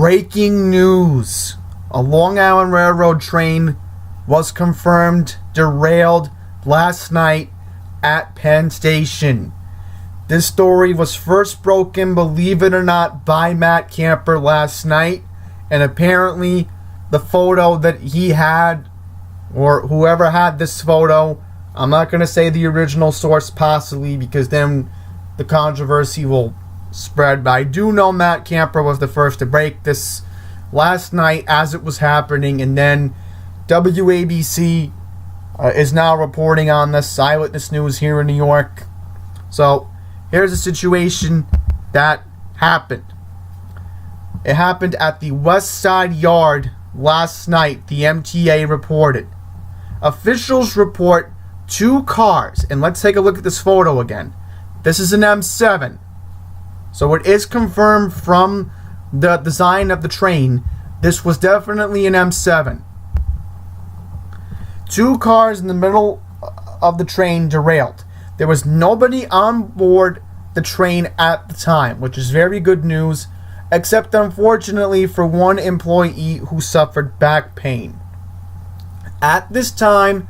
Breaking news. A Long Island Railroad train was confirmed derailed last night at Penn Station. This story was first broken, believe it or not, by Matt Camper last night. And apparently the photo that he had, or whoever had this photo, I'm not going to say the original source possibly, because then the controversy will spread, but I do know Matt Camper was the first to break this last night as it was happening, and then WABC is now reporting on this, Eyewitness News here in New York. So here's the situation that happened. It happened at the West Side Yard last night, the MTA reported. Officials report 2 cars, and let's take a look at this photo again. This is an M7. So it is confirmed from the design of the train, this was definitely an M7. 2 cars in the middle of the train derailed. There was nobody on board the train at the time, which is very good news, except unfortunately for one employee who suffered back pain. At this time,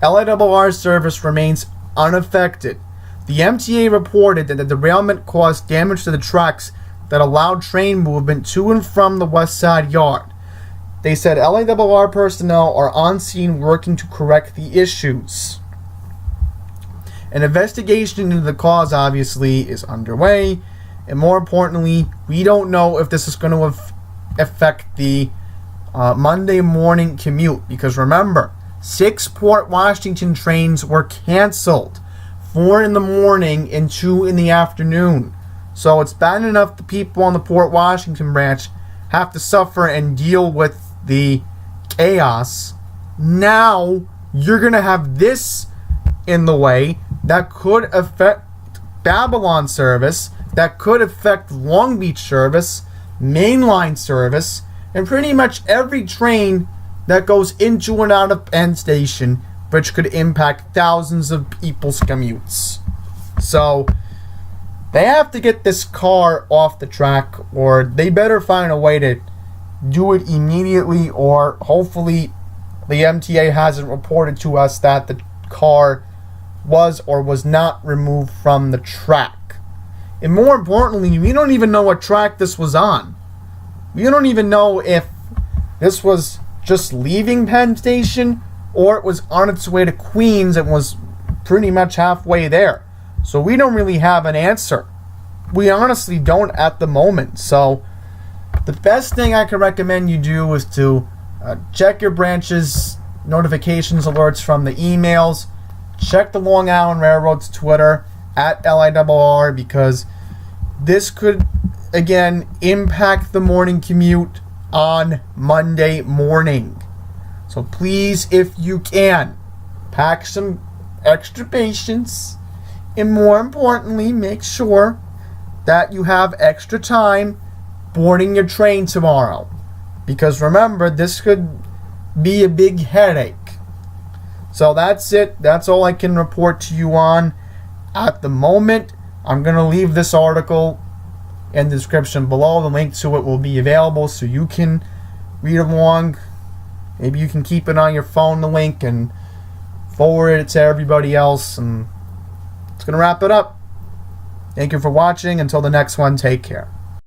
LIRR service remains unaffected. The MTA reported that the derailment caused damage to the tracks that allowed train movement to and from the West Side Yard. They said LIRR personnel are on scene working to correct the issues. An investigation into the cause obviously is underway, and more importantly, we don't know if this is going to affect the Monday morning commute, because remember, 6 Port Washington trains were canceled. 4 in the morning and 2 in the afternoon. So it's bad enough the people on the Port Washington branch have to suffer and deal with the chaos. Now you're going to have this in the way that could affect Babylon service, that could affect Long Beach service, mainline service, and pretty much every train that goes into and out of Penn Station, which could impact thousands of people's commutes. So they have to get this car off the track, or they better find a way to do it immediately, or hopefully the MTA hasn't reported to us that the car was or was not removed from the track. And more importantly, we don't even know what track this was on. We don't even know if this was just leaving Penn Station or it was on its way to Queens and was pretty much halfway there. So we don't really have an answer. We honestly don't at the moment. So the best thing I can recommend you do is to check your branch's notifications alerts from the emails. Check the Long Island Railroad's Twitter at LIRR, because this could, again, impact the morning commute on Monday morning. So please, if you can, pack some extra patience, and more importantly, make sure that you have extra time boarding your train tomorrow. Because remember, this could be a big headache. So that's it. That's all I can report to you on at the moment. I'm going to leave this article in the description below. The link to it will be available so you can read along. Maybe you can keep it on your phone, the link, and forward it to everybody else. And it's going to wrap it up. Thank you for watching. Until the next one, take care.